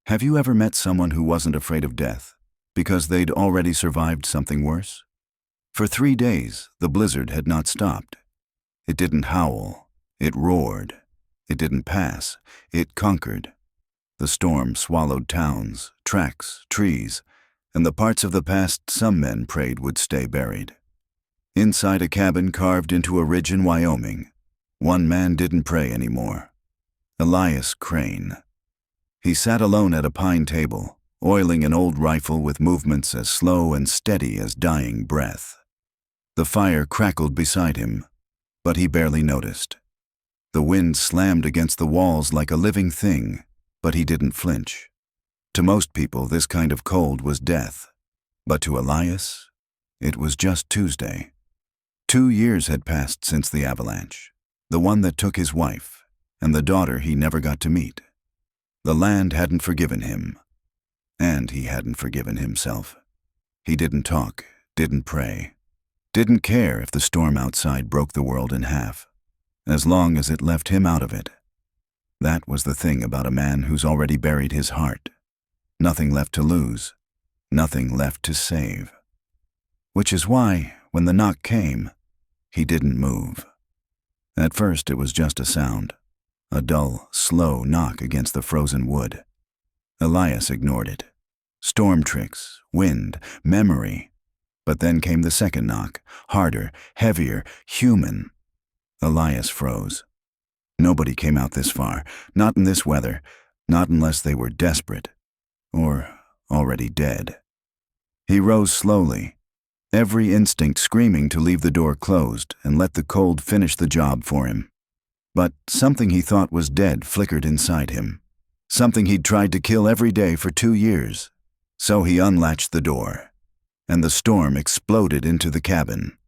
Have you ever met someone who wasn't afraid of death because they'd already survived something worse? For 3 days, the blizzard had not stopped. It didn't howl. It roared. It didn't pass. It conquered. The storm swallowed towns, tracks, trees, and the parts of the past some men prayed would stay buried. Inside a cabin carved into a ridge in Wyoming, one man didn't pray anymore. Elias Crane. He sat alone at a pine table, oiling an old rifle with movements as slow and steady as dying breath. The fire crackled beside him, but he barely noticed. The wind slammed against the walls like a living thing, but he didn't flinch. To most people, this kind of cold was death, but to Elias, it was just Tuesday. 2 years had passed since the avalanche, the one that took his wife and the daughter he never got to meet. The land hadn't forgiven him, and he hadn't forgiven himself. He didn't talk, didn't pray, didn't care if the storm outside broke the world in half, as long as it left him out of it. That was the thing about a man who's already buried his heart. Nothing left to lose, nothing left to save. Which is why, when the knock came, he didn't move. At first it was just a sound, a dull, slow knock against the frozen wood. Elias ignored it. Storm tricks, wind, memory. But then came the second knock, harder, heavier, human. Elias froze. Nobody came out this far, not in this weather, not unless they were desperate, or already dead. He rose slowly, every instinct screaming to leave the door closed and let the cold finish the job for him. But something he thought was dead flickered inside him, something he'd tried to kill every day for 2 years. So he unlatched the door, and the storm exploded into the cabin,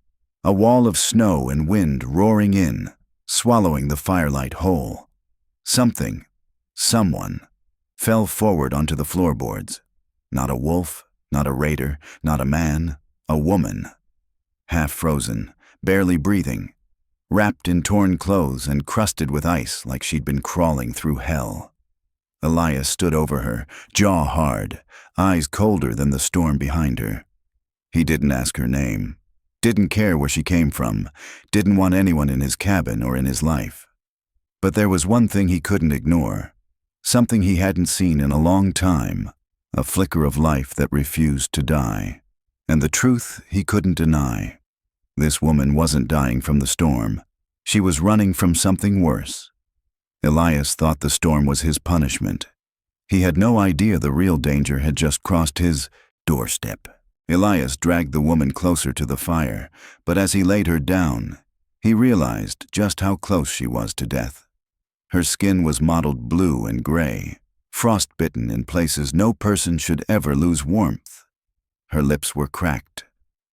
a wall of snow and wind roaring in, swallowing the firelight whole. Something, someone, fell forward onto the floorboards. Not a wolf, not a raider, not a man, a woman. Half frozen, barely breathing, wrapped in torn clothes and crusted with ice like she'd been crawling through hell. Elias stood over her, jaw hard, eyes colder than the storm behind her. He didn't ask her name, didn't care where she came from, didn't want anyone in his cabin or in his life. But there was one thing he couldn't ignore, something he hadn't seen in a long time, a flicker of life that refused to die. And the truth he couldn't deny. This woman wasn't dying from the storm. She was running from something worse. Elias thought the storm was his punishment. He had no idea the real danger had just crossed his doorstep. Elias dragged the woman closer to the fire, but as he laid her down, he realized just how close she was to death. Her skin was mottled blue and gray, frostbitten in places no person should ever lose warmth. Her lips were cracked.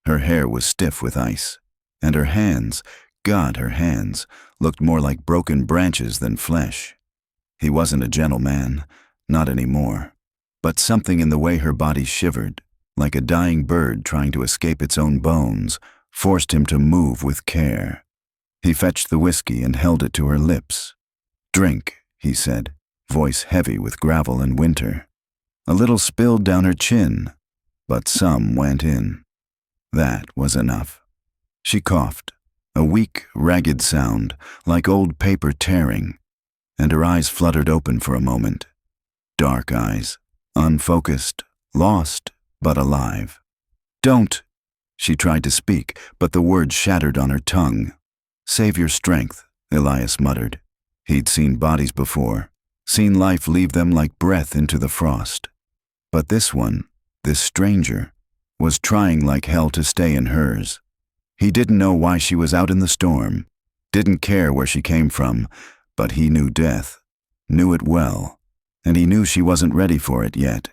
Her hair was stiff with ice, and her hands, God, her hands, looked more like broken branches than flesh. He wasn't a gentle man, not anymore, but something in the way her body shivered, like a dying bird trying to escape its own bones, forced him to move with care. He fetched the whiskey and held it to her lips. "Drink," he said, voice heavy with gravel and winter. A little spilled down her chin, but some went in. That was enough. She coughed, a weak, ragged sound, like old paper tearing, and her eyes fluttered open for a moment. Dark eyes, unfocused, lost, but alive. "Don't," she tried to speak, but the words shattered on her tongue. "Save your strength," Elias muttered. He'd seen bodies before, seen life leave them like breath into the frost. But this one, this stranger, was trying like hell to stay in hers. He didn't know why she was out in the storm, didn't care where she came from, but he knew death, knew it well, and he knew she wasn't ready for it yet.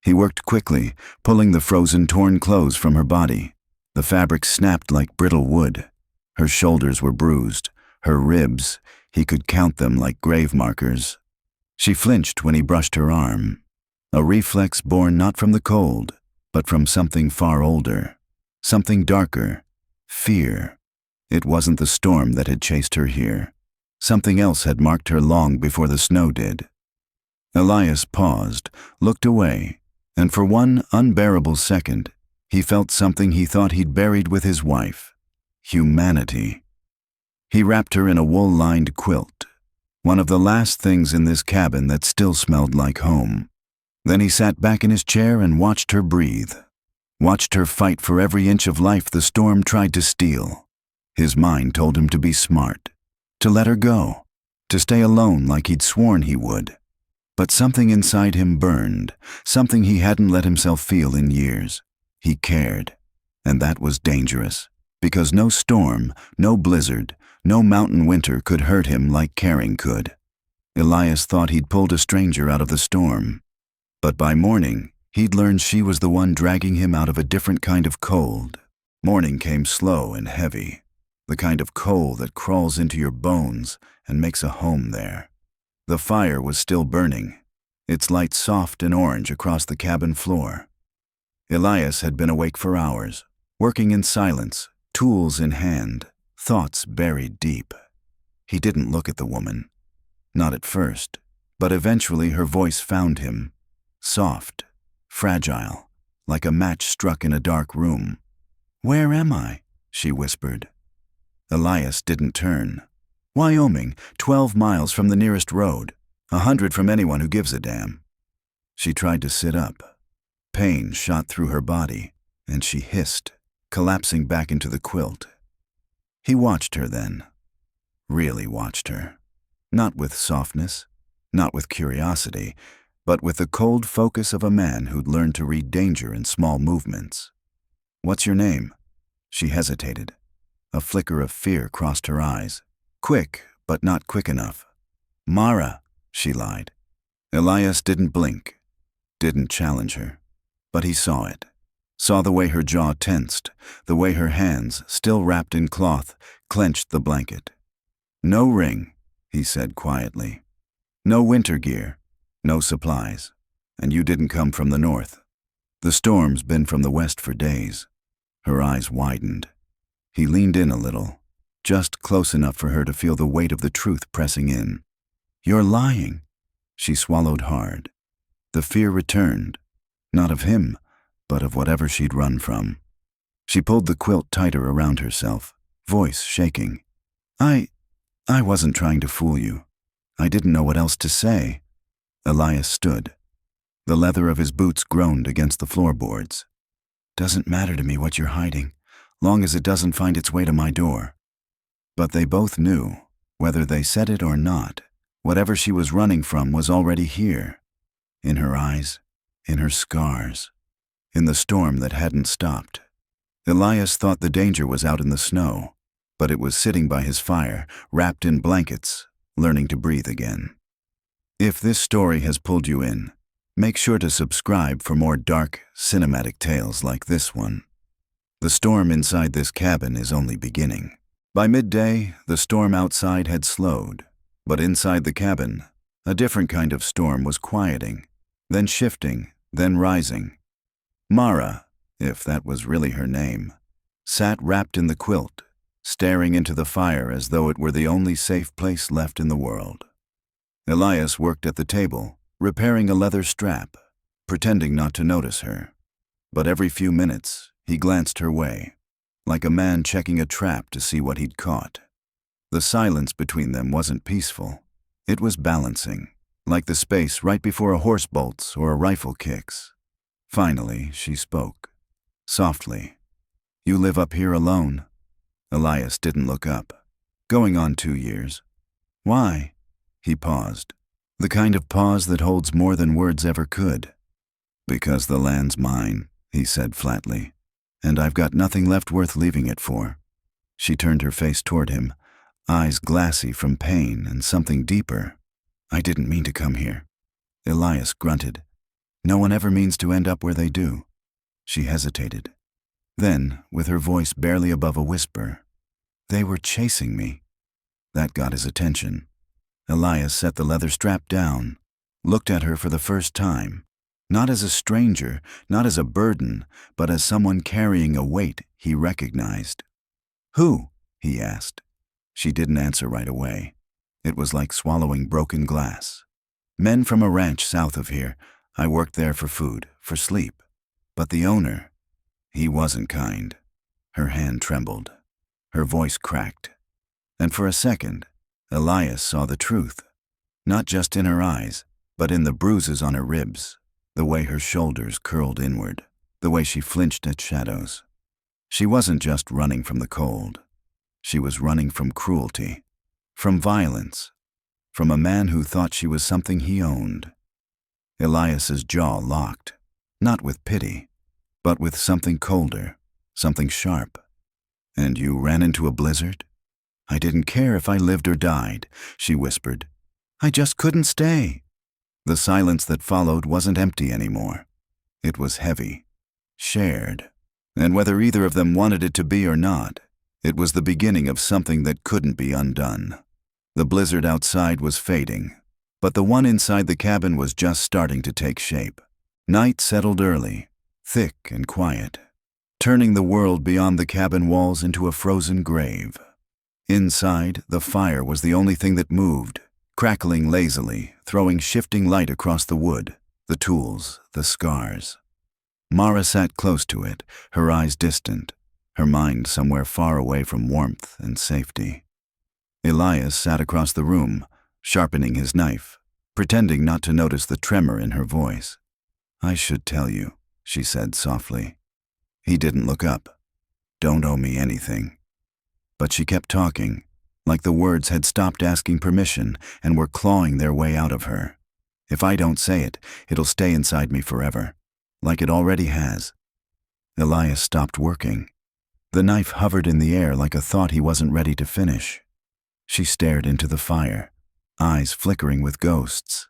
He worked quickly, pulling the frozen, torn clothes from her body. The fabric snapped like brittle wood. Her shoulders were bruised, her ribs, he could count them like grave markers. She flinched when he brushed her arm, a reflex born not from the cold, but from something far older, something darker, fear. It wasn't the storm that had chased her here. Something else had marked her long before the snow did. Elias paused, looked away, and for one unbearable second, he felt something he thought he'd buried with his wife: humanity. He wrapped her in a wool-lined quilt, one of the last things in this cabin that still smelled like home. Then he sat back in his chair and watched her breathe, watched her fight for every inch of life the storm tried to steal. His mind told him to be smart, to let her go, to stay alone like he'd sworn he would. But something inside him burned, something he hadn't let himself feel in years. He cared, and that was dangerous, because no storm, no blizzard, no mountain winter could hurt him like caring could. Elias thought he'd pulled a stranger out of the storm, but by morning, he'd learned she was the one dragging him out of a different kind of cold. Morning came slow and heavy, the kind of cold that crawls into your bones and makes a home there. The fire was still burning, its light soft and orange across the cabin floor. Elias had been awake for hours, working in silence, tools in hand, thoughts buried deep. He didn't look at the woman. Not at first, but eventually her voice found him, soft, fragile, like a match struck in a dark room. "Where am I?" she whispered. Elias didn't turn. "Wyoming, 12 miles from the nearest road, 100 from anyone who gives a damn." She tried to sit up. Pain shot through her body, and she hissed, collapsing back into the quilt. He watched her then. Really watched her. Not with softness, not with curiosity, but with the cold focus of a man who'd learned to read danger in small movements. "What's your name?" She hesitated. A flicker of fear crossed her eyes. Quick, but not quick enough. "Mara," she lied. Elias didn't blink, didn't challenge her, but he saw it. Saw the way her jaw tensed, the way her hands, still wrapped in cloth, clenched the blanket. "No ring," he said quietly. "No winter gear, no supplies, and you didn't come from the north. The storm's been from the west for days." Her eyes widened. He leaned in a little, just close enough for her to feel the weight of the truth pressing in. "You're lying." She swallowed hard. The fear returned, not of him, but of whatever she'd run from. She pulled the quilt tighter around herself, voice shaking. I wasn't trying to fool you. I didn't know what else to say." Elias stood. The leather of his boots groaned against the floorboards. "Doesn't matter to me what you're hiding, long as it doesn't find its way to my door." But they both knew, whether they said it or not, whatever she was running from was already here. In her eyes, in her scars, in the storm that hadn't stopped. Elias thought the danger was out in the snow, but it was sitting by his fire, wrapped in blankets, learning to breathe again. If this story has pulled you in, make sure to subscribe for more dark, cinematic tales like this one. The storm inside this cabin is only beginning. By midday, the storm outside had slowed, but inside the cabin, a different kind of storm was quieting, then shifting, then rising. Mara, if that was really her name, sat wrapped in the quilt, staring into the fire as though it were the only safe place left in the world. Elias worked at the table, repairing a leather strap, pretending not to notice her. But every few minutes, he glanced her way, like a man checking a trap to see what he'd caught. The silence between them wasn't peaceful. It was balancing, like the space right before a horse bolts or a rifle kicks. Finally, she spoke, softly. "You live up here alone?" Elias didn't look up. "Going on 2 years." "Why?" He paused, the kind of pause that holds more than words ever could. "Because the land's mine," he said flatly, "and I've got nothing left worth leaving it for." She turned her face toward him, eyes glassy from pain and something deeper. "I didn't mean to come here." Elias grunted. "No one ever means to end up where they do." She hesitated. Then, with her voice barely above a whisper, "They were chasing me." That got his attention. Elias set the leather strap down, looked at her for the first time, not as a stranger, not as a burden, but as someone carrying a weight he recognized. "Who?" he asked. She didn't answer right away. It was like swallowing broken glass. Men from a ranch south of here. I worked there for food, for sleep. But the owner, he wasn't kind. Her hand trembled. Her voice cracked. And for a second, Elias saw the truth. Not just in her eyes, but in the bruises on her ribs, the way her shoulders curled inward, the way she flinched at shadows. She wasn't just running from the cold. She was running from cruelty, from violence, from a man who thought she was something he owned. Elias's jaw locked, not with pity, but with something colder, something sharp. "And you ran into a blizzard?" "I didn't care if I lived or died," she whispered. "I just couldn't stay." The silence that followed wasn't empty anymore. It was heavy, shared, and whether either of them wanted it to be or not, it was the beginning of something that couldn't be undone. The blizzard outside was fading, but the one inside the cabin was just starting to take shape. Night settled early, thick and quiet, turning the world beyond the cabin walls into a frozen grave. Inside, the fire was the only thing that moved, crackling lazily, throwing shifting light across the wood, the tools, the scars. Mara sat close to it, her eyes distant, her mind somewhere far away from warmth and safety. Elias sat across the room, sharpening his knife, pretending not to notice the tremor in her voice. "I should tell you," she said softly. He didn't look up. "Don't owe me anything." But she kept talking, like the words had stopped asking permission and were clawing their way out of her. "If I don't say it, it'll stay inside me forever, like it already has." Elias stopped working. The knife hovered in the air like a thought he wasn't ready to finish. She stared into the fire, eyes flickering with ghosts.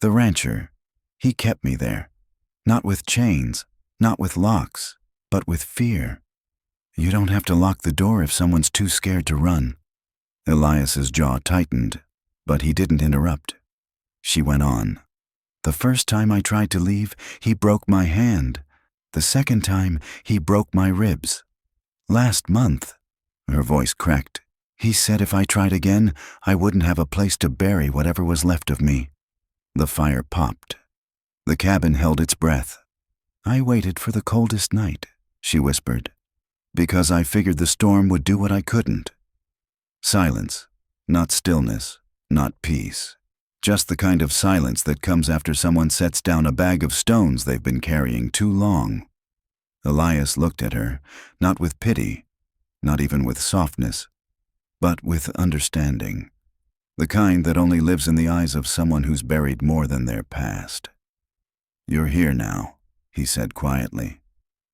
"The rancher, he kept me there. Not with chains, not with locks, but with fear. You don't have to lock the door if someone's too scared to run." Elias's jaw tightened, but he didn't interrupt. She went on. "The first time I tried to leave, he broke my hand. The second time, he broke my ribs. Last month," her voice cracked, "he said if I tried again, I wouldn't have a place to bury whatever was left of me." The fire popped. The cabin held its breath. "I waited for the coldest night," she whispered, "because I figured the storm would do what I couldn't." Silence, not stillness, not peace. Just the kind of silence that comes after someone sets down a bag of stones they've been carrying too long. Elias looked at her, not with pity, not even with softness, but with understanding. The kind that only lives in the eyes of someone who's buried more than their past. "You're here now," he said quietly.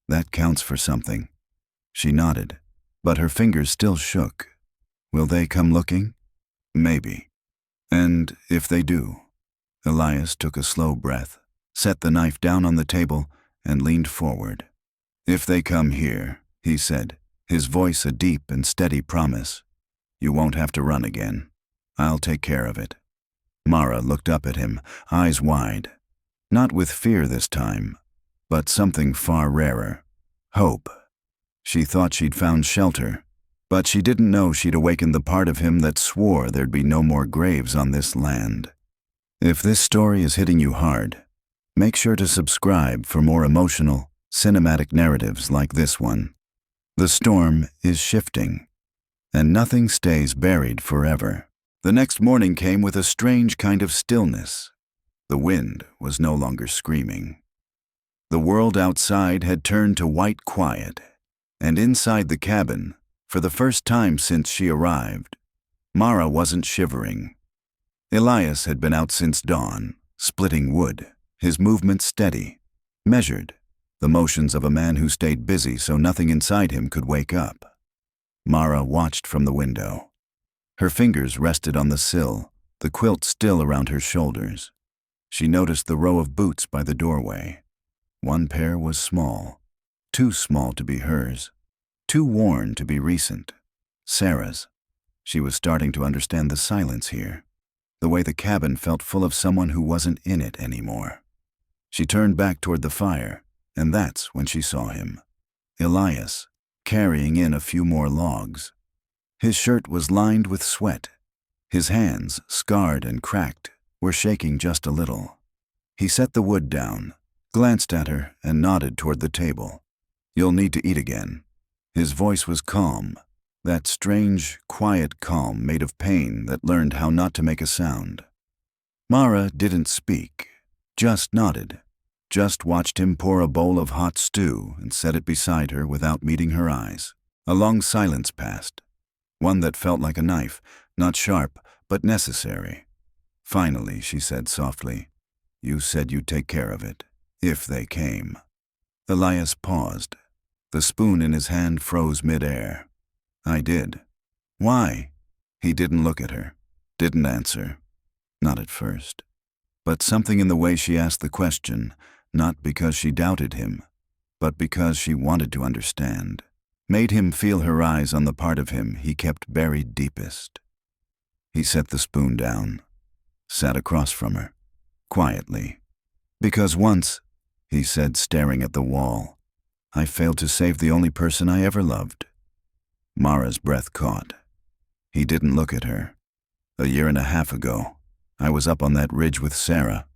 "That counts for something." She nodded, but her fingers still shook. "Will they come looking?" "Maybe. And if they do?" Elias took a slow breath, set the knife down on the table, and leaned forward. "If they come here," he said, his voice a deep and steady promise, "you won't have to run again. I'll take care of it." Mara looked up at him, eyes wide. Not with fear this time, but something far rarer. Hope. She thought she'd found shelter, but she didn't know she'd awakened the part of him that swore there'd be no more graves on this land. If this story is hitting you hard, make sure to subscribe for more emotional, cinematic narratives like this one. The storm is shifting, and nothing stays buried forever. The next morning came with a strange kind of stillness. The wind was no longer screaming. The world outside had turned to white quiet, and inside the cabin, for the first time since she arrived, Mara wasn't shivering. Elias had been out since dawn, splitting wood, his movements steady, measured, the motions of a man who stayed busy so nothing inside him could wake up. Mara watched from the window. Her fingers rested on the sill, the quilt still around her shoulders. She noticed the row of boots by the doorway. One pair was small, too small to be hers, too worn to be recent. Sarah's. She was starting to understand the silence here, the way the cabin felt full of someone who wasn't in it anymore. She turned back toward the fire, and that's when she saw him. Elias, carrying in a few more logs. His shirt was lined with sweat. His hands, scarred and cracked, were shaking just a little. He set the wood down, glanced at her, and nodded toward the table. "You'll need to eat again." His voice was calm, that strange, quiet calm made of pain that learned how not to make a sound. Mara didn't speak, just nodded, just watched him pour a bowl of hot stew and set it beside her without meeting her eyes. A long silence passed, one that felt like a knife, not sharp, but necessary. Finally, she said softly, "You said you'd take care of it, if they came." Elias paused. The spoon in his hand froze mid-air. "I did." "Why?" He didn't look at her, didn't answer. Not at first. But something in the way she asked the question, not because she doubted him, but because she wanted to understand, made him feel her eyes on the part of him he kept buried deepest. He set the spoon down, sat across from her, quietly. "Because once," he said, staring at the wall, "I failed to save the only person I ever loved." Mara's breath caught. He didn't look at her. "A year and a half ago, I was up on that ridge with Sarah.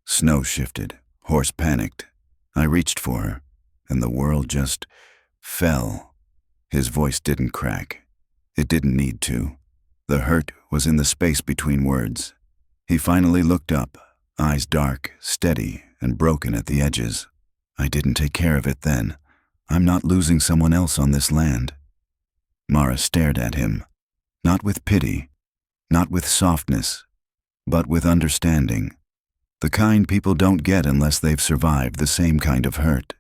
Snow shifted, horse panicked. I reached for her, and the world just fell." His voice didn't crack. It didn't need to. The hurt was in the space between words. He finally looked up, eyes dark, steady, and broken at the edges. "I didn't take care of it then. I'm not losing someone else on this land." Mara stared at him, not with pity, not with softness, but with understanding. The kind people don't get unless they've survived the same kind of hurt.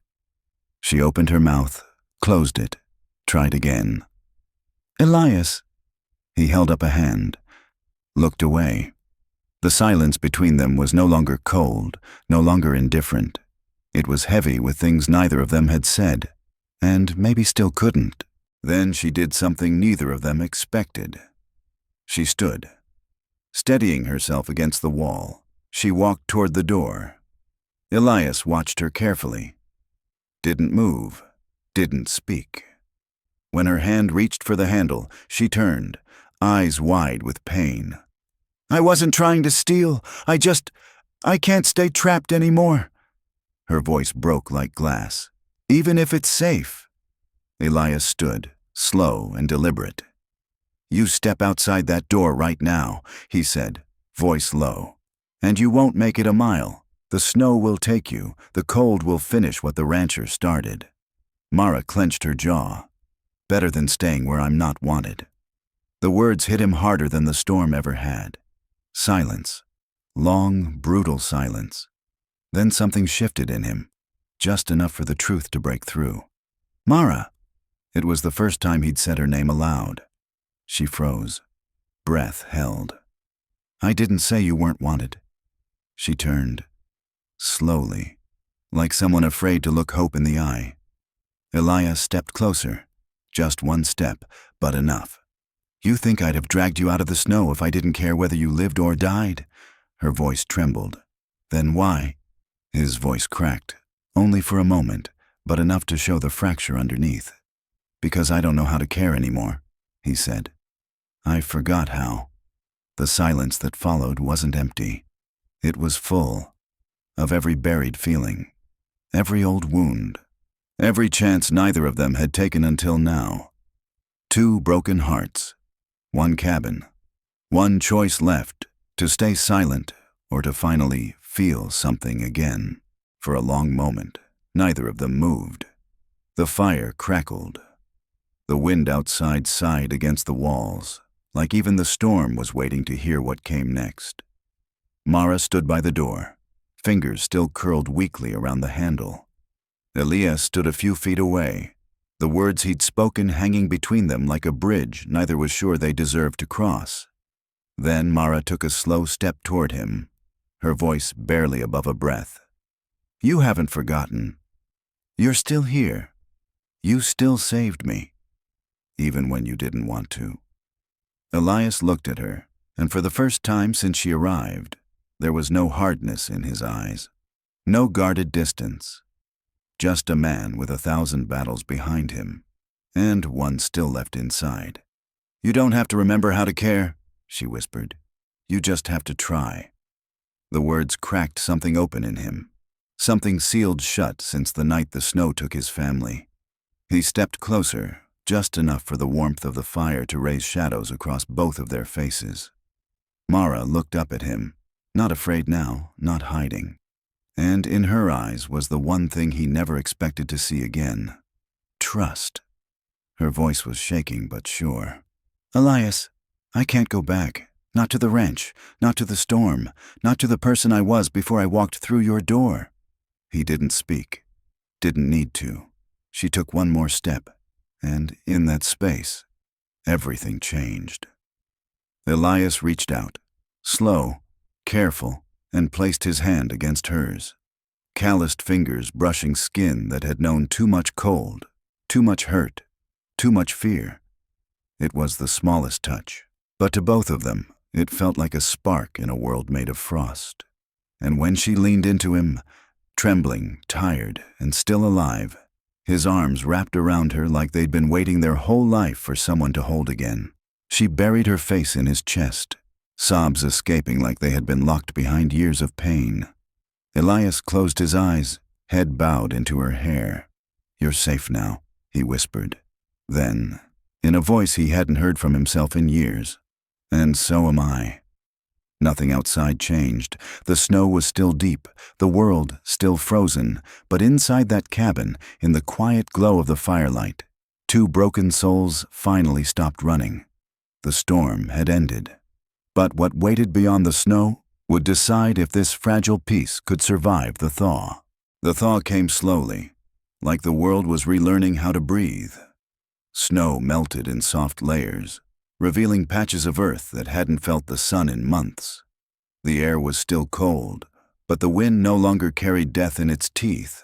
She opened her mouth, closed it, tried again. "Elias." He held up a hand, looked away. The silence between them was no longer cold, no longer indifferent. It was heavy with things neither of them had said, and maybe still couldn't. Then she did something neither of them expected. She stood. Steadying herself against the wall, she walked toward the door. Elias watched her carefully. Didn't move, didn't speak. When her hand reached for the handle, she turned, eyes wide with pain. "I wasn't trying to steal. I can't stay trapped anymore." Her voice broke like glass. "Even if it's safe." Elias stood, slow and deliberate. "You step outside that door right now," he said, voice low. "And you won't make it a mile. The snow will take you. The cold will finish what the rancher started." Mara clenched her jaw. "Better than staying where I'm not wanted." The words hit him harder than the storm ever had. Silence. Long, brutal silence. Then something shifted in him, just enough for the truth to break through. "Mara!" It was the first time he'd said her name aloud. She froze. Breath held. "I didn't say you weren't wanted." She turned. Slowly, like someone afraid to look hope in the eye. Elias stepped closer. Just one step, but enough. "You think I'd have dragged you out of the snow if I didn't care whether you lived or died?" Her voice trembled. "Then why?" His voice cracked, only for a moment, but enough to show the fracture underneath. "Because I don't know how to care anymore," he said. "I forgot how." The silence that followed wasn't empty. It was full of every buried feeling, every old wound, every chance neither of them had taken until now. Two broken hearts. One cabin. One choice left, to stay silent or to finally feel something again. For a long moment, neither of them moved. The fire crackled. The wind outside sighed against the walls, like even the storm was waiting to hear what came next. Mara stood by the door, fingers still curled weakly around the handle. Elias stood a few feet away, the words he'd spoken hanging between them like a bridge neither was sure they deserved to cross. Then Mara took a slow step toward him, her voice barely above a breath. "You haven't forgotten. You're still here. You still saved me, even when you didn't want to." Elias looked at her, and for the first time since she arrived, there was no hardness in his eyes, no guarded distance. Just a man with 1,000 battles behind him, and one still left inside. "You don't have to remember how to care," she whispered. "You just have to try." The words cracked something open in him, something sealed shut since the night the snow took his family. He stepped closer, just enough for the warmth of the fire to raise shadows across both of their faces. Mara looked up at him, not afraid now, not hiding. And in her eyes was the one thing he never expected to see again: trust. Her voice was shaking but sure. "Elias, I can't go back. Not to the ranch, not to the storm, not to the person I was before I walked through your door." He didn't speak. Didn't need to. She took one more step, and in that space, everything changed. Elias reached out, slow, careful, and placed his hand against hers. Calloused fingers brushing skin that had known too much cold, too much hurt, too much fear. It was the smallest touch, but to both of them, it felt like a spark in a world made of frost. And when she leaned into him, trembling, tired, and still alive, his arms wrapped around her like they'd been waiting their whole life for someone to hold again, she buried her face in his chest, sobs escaping like they had been locked behind years of pain. Elias closed his eyes, head bowed into her hair. "You're safe now," he whispered. Then, in a voice he hadn't heard from himself in years, "And so am I." Nothing outside changed. The snow was still deep, the world still frozen, but inside that cabin, in the quiet glow of the firelight, two broken souls finally stopped running. The storm had ended. But what waited beyond the snow would decide if this fragile piece could survive the thaw. The thaw came slowly, like the world was relearning how to breathe. Snow melted in soft layers, revealing patches of earth that hadn't felt the sun in months. The air was still cold, but the wind no longer carried death in its teeth,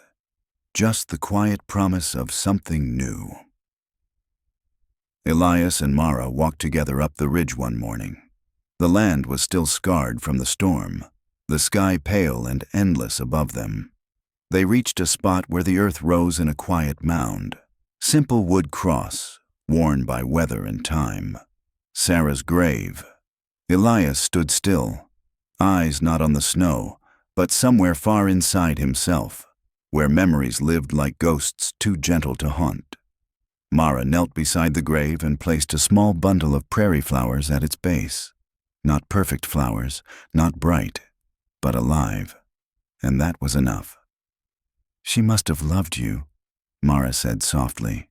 just the quiet promise of something new. Elias and Mara walked together up the ridge one morning. The land was still scarred from the storm, the sky pale and endless above them. They reached a spot where the earth rose in a quiet mound, simple wood cross, worn by weather and time. Sarah's grave. Elias stood still, eyes not on the snow, but somewhere far inside himself, where memories lived like ghosts too gentle to haunt. Mara knelt beside the grave and placed a small bundle of prairie flowers at its base. Not perfect flowers, not bright, but alive. And that was enough. "She must have loved you," Mara said softly.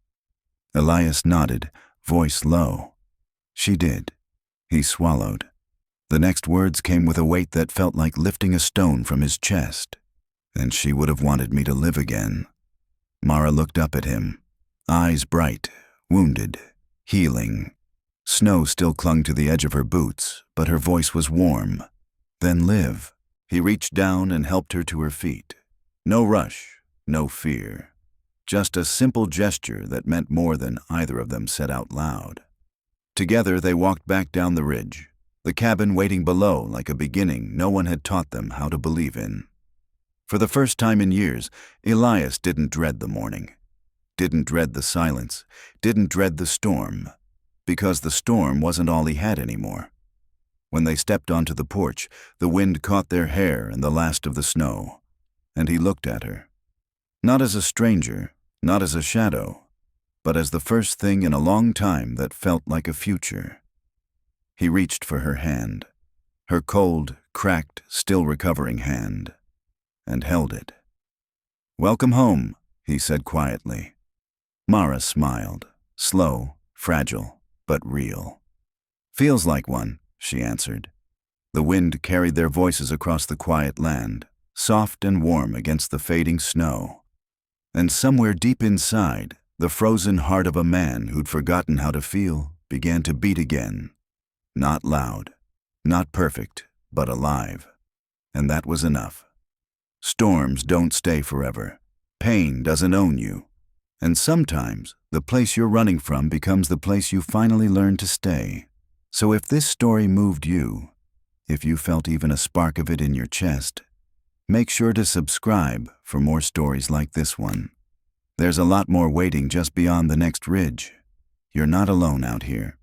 Elias nodded, voice low. "She did." He swallowed. The next words came with a weight that felt like lifting a stone from his chest. "And she would have wanted me to live again." Mara looked up at him, eyes bright, wounded, healing. Snow still clung to the edge of her boots, but her voice was warm. "Then live." He reached down and helped her to her feet. No rush, no fear. Just a simple gesture that meant more than either of them said out loud. Together they walked back down the ridge, the cabin waiting below like a beginning no one had taught them how to believe in. For the first time in years, Elias didn't dread the morning. Didn't dread the silence, didn't dread the storm, because the storm wasn't all he had anymore. When they stepped onto the porch, the wind caught their hair and the last of the snow, and he looked at her. Not as a stranger, not as a shadow, but as the first thing in a long time that felt like a future. He reached for her hand, her cold, cracked, still recovering hand, and held it. "Welcome home," he said quietly. Mara smiled, slow, fragile, but real. "Feels like one," she answered. The wind carried their voices across the quiet land, soft and warm against the fading snow. And somewhere deep inside, the frozen heart of a man who'd forgotten how to feel began to beat again. Not loud, not perfect, but alive. And that was enough. Storms don't stay forever. Pain doesn't own you. And sometimes, the place you're running from becomes the place you finally learn to stay. So if this story moved you, if you felt even a spark of it in your chest, make sure to subscribe for more stories like this one. There's a lot more waiting just beyond the next ridge. You're not alone out here.